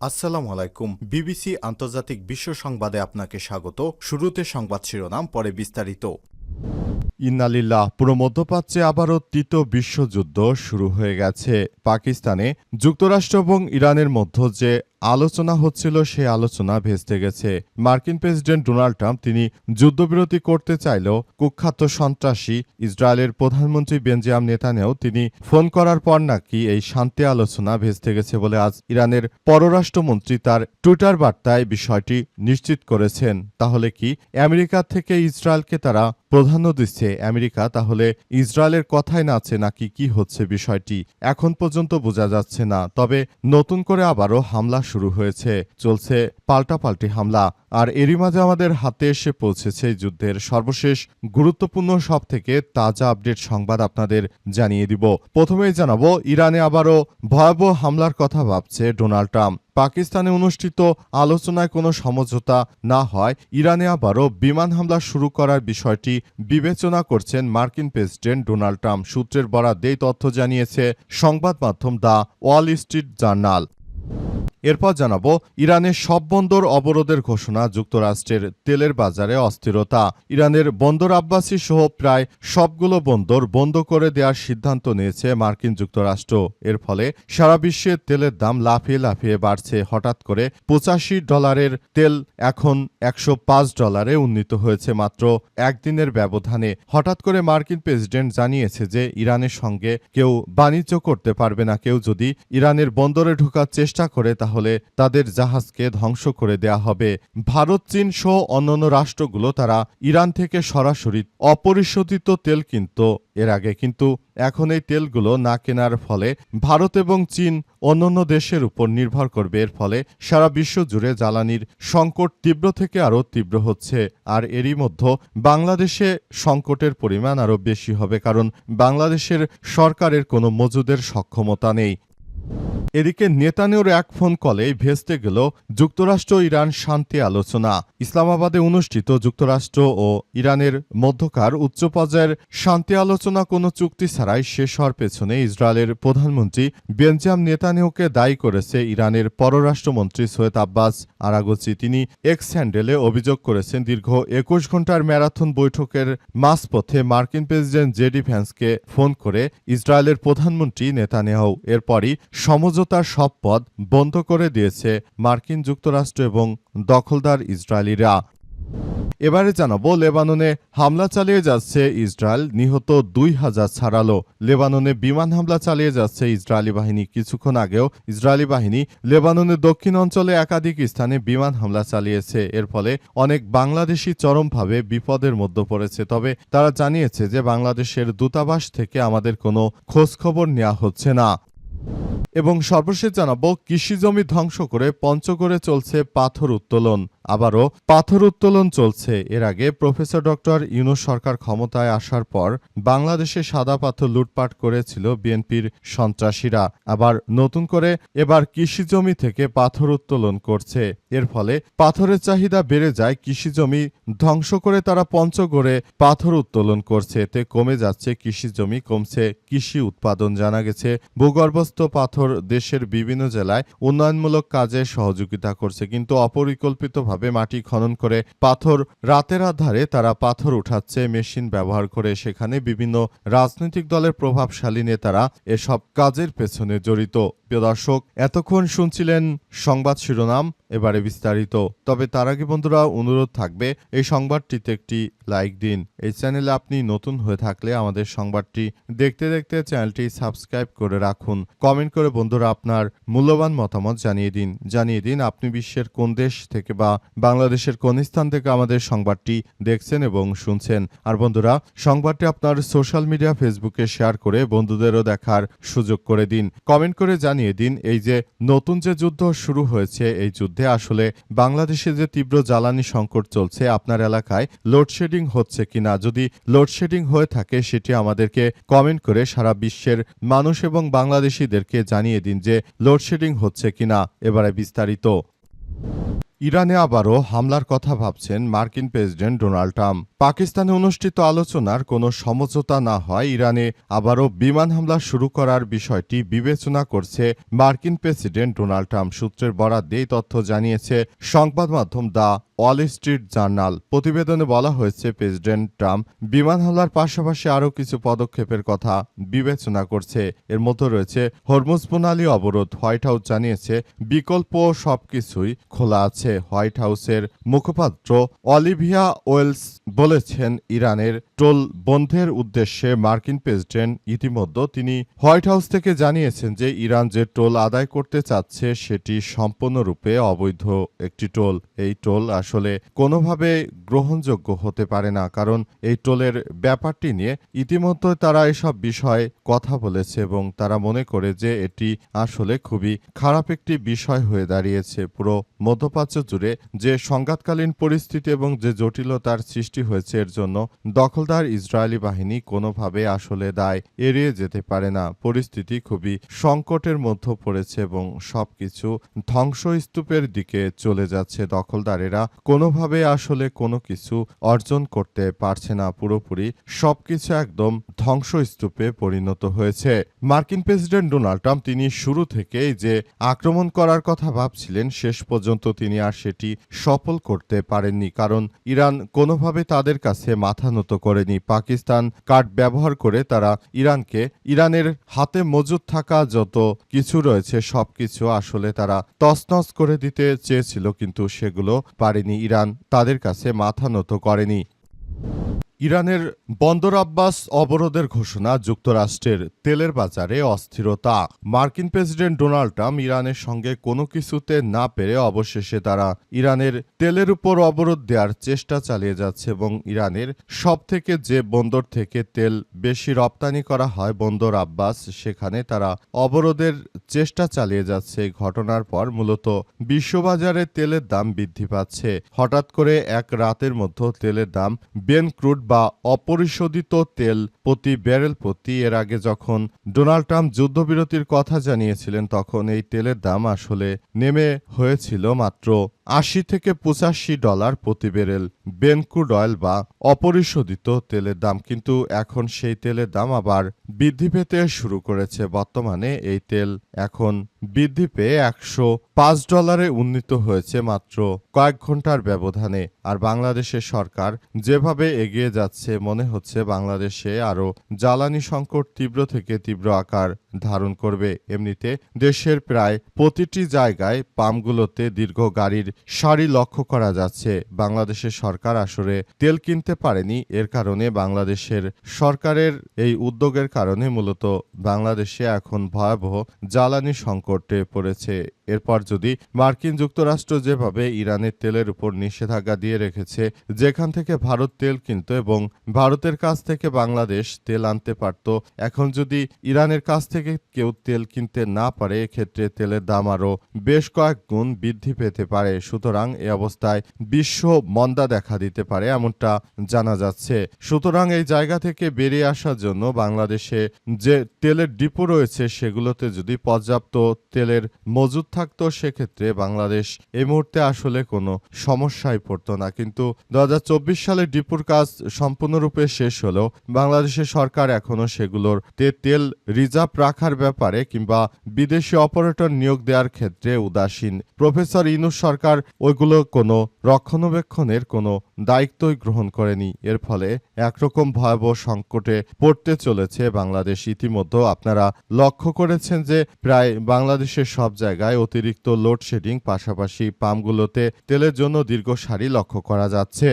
আসসালামু আলাইকুম। বিবিসি আন্তর্জাতিক বিশ্ব সংবাদে আপনাকে স্বাগত। শুরুতে সংবাদ শিরোনাম, পরে বিস্তারিত। ইন্নালিল্লাহ, পুরো মধ্যপ্রাচ্যে আবারও তৃতীয় বিশ্বযুদ্ধ শুরু হয়ে গেছে। পাকিস্তানে যুক্তরাষ্ট্র এবং ইরানের মধ্যে যে আলোচনা হচ্ছিল সেই আলোচনা ভেস্তে গেছে। মার্কিন প্রেসিডেন্ট ডোনাল্ড ট্রাম্প তিনি যুদ্ধবিরতি করতে চাইলেও কুখ্যাত সন্ত্রাসী ইসরায়েলের প্রধানমন্ত্রী বেঞ্জামিন নেতানিয়াহু তিনি ফোন করার পর নাকি এই শান্তি আলোচনা ভেস্তে গেছে বলে আজ ইরানের পররাষ্ট্রমন্ত্রী তার টুইটার বার্তায় বিষয়টি নিশ্চিত করেছেন। তাহলে কি আমেরিকা থেকে ইসরায়েলকে তারা প্রাধান্য দিচ্ছে? আমেরিকা তাহলে ইসরায়েলের কথায় নাচে নাকি কি হচ্ছে বিষয়টি এখন পর্যন্ত বোঝা যাচ্ছে না। তবে নতুন করে আবারও হামলা শুরু হয়েছে, চলছে পাল্টাপাল্টি হামলা। আর এরই মাঝে আমাদের হাতে এসে পৌঁছেছে যুদ্ধের সর্বশেষ গুরুত্বপূর্ণ সব থেকে তাজা আপডেট সংবাদ আপনাদের জানিয়ে দিব। প্রথমেই জানাবো, ইরানে আবারও ভয়াবহ হামলার কথা ভাবছে ডোনাল্ড ট্রাম্প। পাকিস্তানে অনুষ্ঠিত আলোচনায় কোনো সমঝোতা না হয় ইরানে আবারও বিমান হামলা শুরু করার বিষয়টি বিবেচনা করছেন মার্কিন প্রেসিডেন্ট ডোনাল্ড ট্রাম্প। সূত্রের বরাত এই তথ্য জানিয়েছে সংবাদ মাধ্যম দ্য ওয়াল স্ট্রিট জার্নাল। এরপর জানাবো, ইরানের সব বন্দর অবরোধের ঘোষণা, যুক্তরাষ্ট্রের তেলের বাজারে অস্থিরতা। ইরানের বন্দর আব্বাসি সহ প্রায় সবগুলো বন্দর বন্ধ করে দেওয়ার সিদ্ধান্ত নিয়েছে মার্কিন যুক্তরাষ্ট্র। এর ফলে সারা বিশ্বে তেলের দাম লাফিয়ে লাফিয়ে বাড়ছে। হঠাৎ করে $85 তেল এখন $105 উন্নীত হয়েছে মাত্র একদিনের ব্যবধানে। হঠাৎ করে মার্কিন প্রেসিডেন্ট জানিয়েছে যে ইরানের সঙ্গে কেউ বাণিজ্য করতে পারবে না। কেউ যদি ইরানের বন্দরে ঢোকার চেষ্টা করে তাহলে তাদের জাহাজকে ধ্বংস করে দেয়া হবে। ভারত, চীন সহ অন্যান্য রাষ্ট্রগুলো তারা ইরান থেকে সরাসরি অপরিশোধিত তেল কিনত এর আগে, কিন্তু এখন এই তেলগুলো না কেনার ফলে ভারত এবং চীন অন্যান্য দেশের উপর নির্ভর করবে। এর ফলে সারা বিশ্ব জুড়ে জ্বালানির সংকট তীব্র থেকে আরও তীব্র হচ্ছে। আর এরই মধ্যে বাংলাদেশে সংকটের পরিমাণ আরও বেশি হবে, কারণ বাংলাদেশের সরকারের কোনো মজুদের সক্ষমতা নেই। এদিকে নেতানিয়াহুর এক ফোন কলেই ভেস্তে গেল যুক্তরাষ্ট্র ইরান শান্তি আলোচনা। ইসলামাবাদে অনুষ্ঠিত যুক্তরাষ্ট্র ও ইরানের মধ্যকার উচ্চ পর্যায়ের শান্তি আলোচনা কোনো চুক্তি ছাড়াই শেষ হওয়ার পেছনে ইসরায়েলের প্রধানমন্ত্রী বেঞ্জামিন নেতানিয়াহুকে দায়ী করেছে ইরানের পররাষ্ট্রমন্ত্রী সৈয়দ আব্বাস আরাগচি। তিনি এক্স হ্যান্ডেলে অভিযোগ করেছেন, দীর্ঘ 21 ঘণ্টার ম্যারাথন বৈঠকের মাঝপথে মার্কিন প্রেসিডেন্ট জেডি ভ্যান্সকে ফোন করে ইসরায়েলের প্রধানমন্ত্রী নেতানিয়াহু। এরপরই সমঝোতার সব পথ বন্ধ করে দিয়েছে মার্কিন যুক্তরাষ্ট্র এবং দখলদার ইসরায়েলিরা। এবারে জানাবো, লেবাননে হামলা চালিয়ে যাচ্ছে ইসরায়েল, নিহত 2000 ছাড়ালো। লেবাননে বিমান হামলা চালিয়ে যাচ্ছে ইসরায়েলি বাহিনী। কিছুক্ষণ আগেও ইসরায়েলি বাহিনী লেবাননের দক্ষিণ অঞ্চলে একাধিক স্থানে বিমান হামলা চালিয়েছে। এর ফলে অনেক বাংলাদেশি চরমভাবে বিপদের মধ্যে পড়েছে। তবে তারা জানিয়েছে যে বাংলাদেশের দূতাবাস থেকে আমাদের কোনো খোঁজখবর নেওয়া হচ্ছে না। এবং সর্বশেষ জানাবো, কৃষিজমি ধ্বংস করে পঞ্চগড়ে চলছে পাথর উত্তোলন। আবারও পাথর উত্তোলন চলছে। এর আগে প্রফেসর ডক্টর ইউনূস সরকার ক্ষমতায় আসার পর বাংলাদেশে সাদা পাথর লুটপাট করেছিল বিএনপির সন্ত্রাসীরা। আবার নতুন করে এবার কৃষিজমি থেকে পাথর উত্তোলন করছে। এর ফলে পাথরের চাহিদা বেড়ে যায়। কৃষিজমি ধ্বংস করে তারা পঞ্চগড়ে পাথর উত্তোলন করছে। এতে কমে যাচ্ছে কৃষিজমি, কমছে কৃষি উৎপাদন। জানা গেছে ভূগর্ভস্থ পাথর দেশের বিভিন্ন জেলায় উন্নয়নমূলক কাজে সহযোগিতা করছে, কিন্তু অপরিকল্পিতভাবে মাটি খনন করে পাথর রাতের আধারে তারা পাথর উঠাচ্ছে মেশিন ব্যবহার করে। সেখানে বিভিন্ন রাজনৈতিক দলের প্রভাবশালী নেতারা এসব কাজের পেছনে জড়িত। প্রিয় দর্শক, এতক্ষণ শুনছিলেন সংবাদ শিরোনাম, এবারে বিস্তারিত। তবে তার আগে বন্ধুরা অনুরোধ থাকবে, এই সংবাদটিতে একটি লাইক দিন। এই চ্যানেলে আপনি নতুন হয়ে থাকলে আমাদের সংবাদটি দেখতে দেখতে চ্যানেলটি সাবস্ক্রাইব করে রাখুন। কমেন্ট করে বন্ধুরা আপনার মূল্যবান মতামত জানিয়ে দিন আপনি বিশ্বের কোন দেশ থেকে বা বাংলাদেশের কোন স্থান থেকে আমাদের সংবাদটি দেখছেন এবং শুনছেন। আর বন্ধুরা, সংবাদটি আপনার সোশ্যাল মিডিয়া ফেসবুকে শেয়ার করে বন্ধুদেরও দেখার সুযোগ করে দিন। কমেন্ট করে জানিয়ে দিন, এই যে নতুন যে যুদ্ধ শুরু হয়েছে, এই যুদ্ধে আসলে বাংলাদেশে যে তীব্র জ্বালানি সংকট চলছে, আপনার এলাকায় লোডশেডিং হচ্ছে কিনা। যদি লোডশেডিং হয়ে থাকে সেটি আমাদেরকে কমেন্ট করে সারা বিশ্বের মানুষ এবং বাংলাদেশিদেরকে জানিয়ে দিন যে লোডশেডিং হচ্ছে কিনা। এবারে বিস্তারিত। ইরানে আবারও হামলার কথা ভাবছেন মার্কিন প্রেসিডেন্ট ডোনাল্ড ট্রাম্প। পাকিস্তানে অনুষ্ঠিত আলোচনার কোনো সমঝোতা না হয় ইরানে আবারও বিমান হামলা শুরু করার বিষয়টি বিবেচনা করছে মার্কিন প্রেসিডেন্ট ডোনাল্ড ট্রাম্প। সূত্রের বরাত দিয়ে তথ্য জানিয়েছে সংবাদ মাধ্যম দ্য ওয়াল স্ট্রিট জার্নাল। প্রতিবেদনে বলা হয়েছে প্রেসিডেন্ট ট্রাম্প বিমান হামলার পাশাপাশি আরও কিছু পদক্ষেপের কথা বিবেচনা করছে। এর মধ্যে রয়েছে হরমুজ প্রণালী অবরোধ। হোয়াইট হাউস জানিয়েছে বিকল্প সবকিছুই খোলা আছে। হোয়াইট হাউসের মুখপাত্র অলিভিয়া ওয়েলস বলেছেন ইরানের টোল বন্ধের উদ্দেশ্যে মার্কিন প্রেসিডেন্ট ইতিমধ্যে তিনি হোয়াইট হাউস থেকে জানিয়েছেন যে ইরান যে টোল আদায় করতে চাচ্ছে সেটি সম্পূর্ণরূপে অবৈধ একটি টোল। এই টোল আসলে কোনোভাবে গ্রহণযোগ্য হতে পারে না, কারণ এই টোলের ব্যাপারটি নিয়ে ইতিমধ্যে তারা এসব বিষয়ে কথা বলেছে এবং তারা মনে করে যে এটি আসলে খুবই খারাপ একটি বিষয় হয়ে দাঁড়িয়েছে। পুরো মধ্যপ্রাচ্য জুড়ে যে সংঘাতকালীন পরিস্থিতি এবং যে জটিলতার সৃষ্টি হয়েছে এর জন্য দখলদার ইসরায়েলি বাহিনী কোনোভাবে আসলে দায় এড়িয়ে যেতে পারে না। পরিস্থিতি খুবই সংকটের মধ্যে পড়েছে এবং সবকিছু ধ্বংসস্তূপের দিকে চলে যাচ্ছে। দখলদারেরা কোনোভাবে আসলে কোনো কিছু অর্জন করতে পারছে না। পুরোপুরি সবকিছু একদম ধ্বংসস্তূপে পরিণত হয়েছে। মার্কিন প্রেসিডেন্ট ডোনাল্ড ট্রাম্প তিনি শুরু থেকেই যে আক্রমণ করার কথা ভাবছিলেন শেষ পর্যন্ত তিনি আর সেটি সফল করতে পারেননি, কারণ ইরান কোনোভাবে তাদের কাছে মাথা নত করেনি। পাকিস্তান কার্ড ব্যবহার করে তারা ইরানের হাতে মজুদ থাকা যত কিছু রয়েছে সবকিছু আসলে তারা তছনছ করে দিতে চেয়েছিল, কিন্তু সেগুলো পারেনি। ইরান তাদের কাছে মাথা নত করেনি। ইরানের বন্দর আব্বাস অবরোধের ঘোষণা, যুক্তরাষ্ট্রের তেলের বাজারে অস্থিরতা। মার্কিন প্রেসিডেন্ট ডোনাল্ড ট্রাম্প ইরানের সঙ্গে কোনো কিছুতে না পেরে অবশেষে তারা ইরানের তেলের উপর অবরোধ দেওয়ার চেষ্টা চালিয়ে যাচ্ছে এবং ইরানের সবথেকে যে বন্দর থেকে তেল বেশি রপ্তানি করা হয় বন্দর আব্বাস, সেখানে তারা অবরোধের চেষ্টা চালিয়ে যাচ্ছে। এই ঘটনার পর মূলত বিশ্ববাজারে তেলের দাম বৃদ্ধি পাচ্ছে। হঠাৎ করে এক রাতের মধ্যে তেলের দাম বেন ক্রুড বা অপরিশোধিত তেল প্রতি ব্যারেল প্রতি এর আগে যখন ডোনাল্ড ট্রাম্প যুদ্ধবিরতির কথা জানিয়েছিলেন তখন এই তেলের দাম আসলে নেমে হয়েছিল মাত্র $80 থেকে $85 প্রতি ব্যারেল বেন ক্রুড অয়েল বা অপরিশোধিত তেলের দাম। কিন্তু এখন সেই তেলের দাম আবার বৃদ্ধি পেতে শুরু করেছে। বর্তমানে এই তেল এখন বৃদ্ধি পেয়ে $105 উন্নীত হয়েছে মাত্র কয়েক ঘন্টার ব্যবধানে। আর বাংলাদেশের সরকার যেভাবে এগিয়ে যাচ্ছে মনে হচ্ছে বাংলাদেশে আরও জ্বালানি সংকট তীব্র থেকে তীব্র আকার ধারণ করবে। এমনিতে দেশের প্রায় প্রতিটি জায়গায় পাম্পগুলোতে দীর্ঘ গাড়ির সারি লক্ষ্য করা যাচ্ছে। বাংলাদেশের সরকার আসলে তেল কিনতে পারেনি, এর কারণে বাংলাদেশের সরকারের এই উদ্যোগের কারণে মূলত বাংলাদেশে এখন ভয়াবহ জ্বালানি সংকটে পড়েছে। এরপর যদি মার্কিন যুক্তরাষ্ট্র যেভাবে ইরানের তেলের উপর নিষেধাজ্ঞা দিয়ে রেখেছে, যেখান থেকে ভারত তেল কিনত এবং ভারতের কাছ থেকে বাংলাদেশ তেল আনতে পারত, এখন যদি ইরানের কাছ থেকে কেউ তেল কিনতে না পারে এক্ষেত্রে তেলের দাম আরও বেশ কয়েক গুণ বৃদ্ধি পেতে পারে। সুতরাং এ অবস্থায় বিশ্ব মন্দা দেখা দিতে পারে এমনটা জানা যাচ্ছে। সুতরাং এই জায়গা থেকে বেরিয়ে আসার জন্য বাংলাদেশে যে তেলের ডিপো রয়েছে সেগুলোতে যদি পর্যাপ্ত তেলের মজুদ থাকতো সেক্ষেত্রে বাংলাদেশ এই মুহূর্তে আসলে কোনো সমস্যায় পড়তো না। কিন্তু 2024 সালে ডিপোর কাজ সম্পূর্ণরূপে শেষ হলেও বাংলাদেশের সরকার এখনও সেগুলোর তেল রিজার্ভ রাখার ব্যাপারে কিংবা বিদেশি অপারেটর নিয়োগ দেওয়ার ক্ষেত্রে উদাসীন। প্রফেসর ইউনূস সরকার ওইগুলো কোনো রক্ষণাবেক্ষণের কোনো দায়িত্বই গ্রহণ করেনি। এর ফলে একরকম ভয়াবহ সংকটে পড়তে চলেছে বাংলাদেশ। ইতিমধ্যে আপনারা লক্ষ্য করেছেন যে প্রায় বাংলাদেশের সব জায়গায় অতিরিক্ত লোডশেডিং, পাশাপাশি পাম্পগুলোতে তেলের জন্য দীর্ঘ সারি লক্ষ্য করা যাচ্ছে।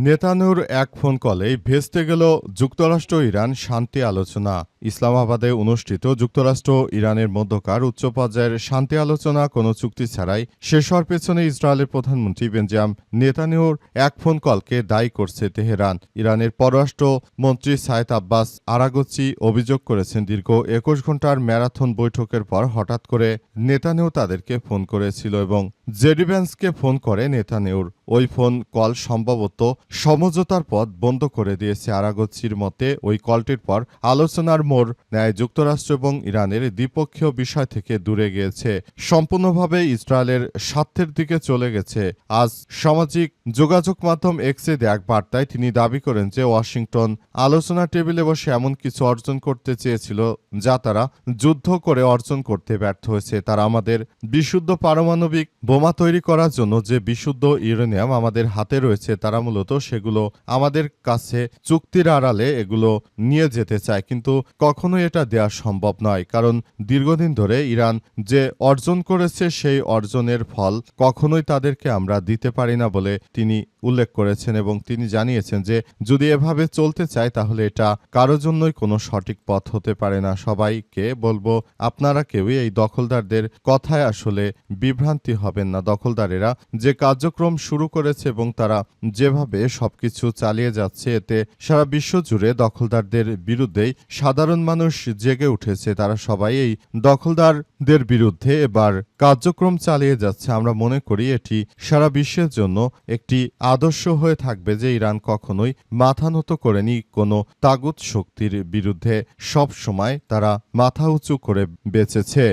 নেতানিয়াহুর এক ফোন কলেই ভেস্তে গেল যুক্তরাষ্ট্র ইরান শান্তি আলোচনা। ইসলামাবাদে অনুষ্ঠিত যুক্তরাষ্ট্র ইরানের মধ্যকার উচ্চ পর্যায়ের শান্তি আলোচনা কোনো চুক্তি ছাড়াই শেষ হওয়ার পেছনে ইসরায়েলের প্রধানমন্ত্রী বেঞ্জামিন নেতানিয়াহুর এক ফোন কলকে দায়ী করছে তেহরান। ইরানের পররাষ্ট্র মন্ত্রী সায়েদ আব্বাস আরাগচি অভিযোগ করেছেন দীর্ঘ 21 ঘন্টার ম্যারাথন বৈঠকের পর হঠাৎ করে নেতানিয়াহু তাদেরকে ফোন করেছিল এবং জেডি ভ্যান্সকে ফোন করে নেতানিয়াহুর ওই ফোন কল সম্ভবত সমঝোতার পথ বন্ধ করে দিয়েছে। আরাগচির মতে ওই কলটির পর আলোচনার মোড় নেয় যুক্তরাষ্ট্র এবং ইরানের দ্বিপক্ষীয় বিষয় থেকে দূরে গিয়েছে, সম্পূর্ণভাবে ইসরায়েলের স্বার্থের দিকে চলে গেছে। আজ সামাজিক যোগাযোগ মাধ্যম এক্সে এক বার্তায় তিনি দাবি করেন যে ওয়াশিংটন আলোচনা টেবিলে বসে এমন কিছু অর্জন করতে চেয়েছিল যা তারা যুদ্ধ করে অর্জন করতে ব্যর্থ হয়েছে। তারা আমাদের বিশুদ্ধ পারমাণবিক বোমা তৈরি করার জন্য যে বিশুদ্ধ ইউরেনিয়াম আমাদের হাতে রয়েছে, তারা মূলত সেগুলো আমাদের কাছে চুক্তির আড়ালে এগুলো নিয়ে যেতে চায়, কিন্তু কখনোই এটা দেওয়া সম্ভব নয়, কারণ দীর্ঘদিন ধরে ইরান যে অর্জন করেছে সেই অর্জনের ফল কখনোই তাদেরকে আমরা দিতে পারি না বলে তিনি উল্লেখ করেছেন এবং তিনি জানিয়েছেন যে যদি এভাবে চলতে চায় তাহলে এটা কারো জন্যই কোনো সঠিক পথ হতে পারে না। সবাইকে বলবো, আপনারা কেউই এই দখলদারদের কথায় আসলে বিভ্রান্তি হবেন না। দখলদারেরা যে কার্যক্রম শুরু করেছে এবং তারা যেভাবে সবকিছু চালিয়ে যাচ্ছে, এতে সারা বিশ্ব জুড়ে দখলদারদের বিরুদ্ধেই সাধারণ মানুষ জেগে উঠেছে। তারা সবাই এই দখলদারদের বিরুদ্ধে এবার কার্যক্রম চালিয়ে যাচ্ছে। আমরা মনে করি এটি সারা বিশ্বের জন্য একটি আদর্শ হয়ে থাকবে যে ইরান কখনোই মাথা নত করেনি কোনো তাগুত শক্তির বিরুদ্ধে, সব সময় তারা মাথা উঁচু করে বেঁচেছে।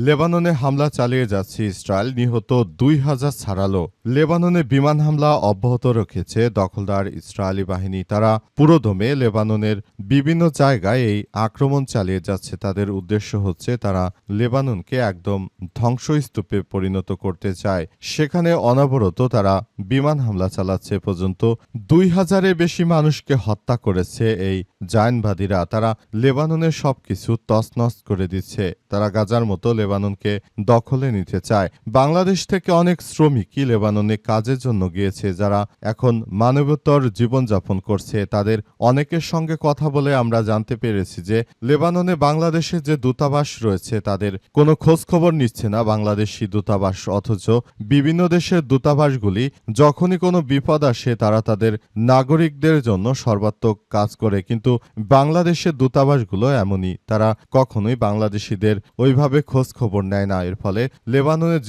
লেবাননে হামলা চালিয়ে যাচ্ছে ইসরায়েল, নিহত ২,০০০ ছাড়ালো। লেবাননে বিমান হামলা অব্যাহত রেখেছে দখলদার ইসরায়েলি বাহিনী। তারা পুরোদমে লেবাননের বিভিন্ন জায়গায় এই আক্রমণ চালিয়ে যাচ্ছে। তাদের উদ্দেশ্য হচ্ছে তারা লেবাননকে একদম ধ্বংসস্তূপে পরিণত করতে চায়। সেখানে অনবরত তারা বিমান হামলা চালাচ্ছে। পর্যন্ত ২,০০০-এর বেশি মানুষকে হত্যা করেছে এই জায়নবাদীরা। তারা লেবাননের সবকিছু তছনছ করে দিচ্ছে। তারা গাজার মতো লেবাননকে দখলে নিতে চায়। বাংলাদেশ থেকে অনেক শ্রমিকই লেবাননে কাজের জন্য গিয়েছে, যারা এখন মানবতর জীবনযাপন করছে। তাদের অনেকের সঙ্গে কথা বলে আমরা জানতে পেরেছি যে লেবাননে বাংলাদেশের যে দূতাবাস রয়েছে তাদের কোনো খোঁজ খবর নিচ্ছে না বাংলাদেশি দূতাবাস, অথচ বিভিন্ন দেশের দূতাবাসগুলি যখনই কোনো বিপদ আসে তারা তাদের নাগরিকদের জন্য সর্বাত্মক কাজ করে, কিন্তু বাংলাদেশের দূতাবাসগুলো এমনই, তারা কখনোই বাংলাদেশিদের ওইভাবে খোঁজ খবর নেয় না। এর ফলে লেবাননের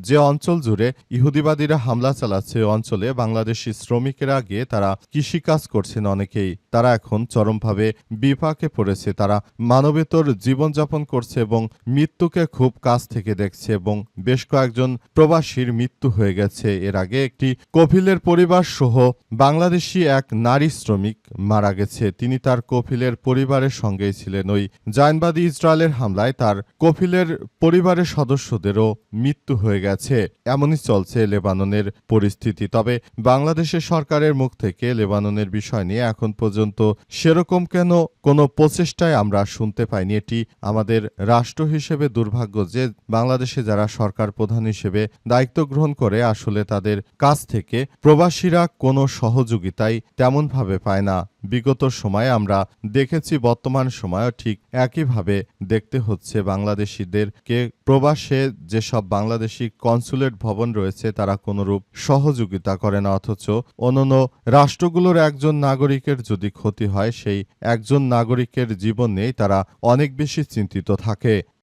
যে অঞ্চল জুড়ে ইহুদিবাদীরা হামলা চালাচ্ছে, ওই অঞ্চলে বাংলাদেশি শ্রমিকেরা গিয়ে তারা কৃষিকাজ করছেন অনেকেই। তারা এখন চরমভাবে বিপাকে পড়েছে। তারা মানবেতর জীবনযাপন করছে এবং মৃত্যুকে খুব কাছ থেকে দেখছে এবং বেশ কয়েকজন প্রবাসীর মৃত্যু হয়ে গেছে। এর আগে একটি কফিলের পরিবার সহ বাংলাদেশি এক নারী শ্রমিক মারা গেছে। তিনি তার কফিলের পরিবারের সঙ্গেই ছিলেন। ওই জায়নবাদী ইসরায়েলের হামলায় তার কফিলের পরিবারের সদস্যদেরও মৃত্যু হয়ে গেছে। এমনই চলছে লেবাননের পরিস্থিতি। তবে বাংলাদেশের সরকারের মুখ থেকে লেবাননের বিষয় নিয়ে এখন পর্যন্ত সেরকম কেন কোনো প্রচেষ্টায় আমরা শুনতে পাইনি। এটি আমাদের রাষ্ট্র হিসেবে দুর্ভাগ্য যে বাংলাদেশে যারা সরকার প্রধান হিসেবে দায়িত্ব গ্রহণ করে আসলে তাদের কাছ থেকে প্রবাসীরা কোনো সহযোগিতাই তেমনভাবে পায় না। বিগত সময়ে আমরা দেখেছি, বর্তমান সময়ও ঠিক একইভাবে দেখতে হচ্ছে। বাংলাদেশিদেরকে প্রবাসে যেসব বাংলাদেশি কনসুলেট ভবন রয়েছে তারা কোনোরূপ সহযোগিতা করে না, অথচ অন্যান্য রাষ্ট্রগুলোর একজন নাগরিকের যদি ক্ষতি হয় সেই একজন নাগরিকের জীবন নিয়েই তারা অনেক বেশি চিন্তিত থাকে।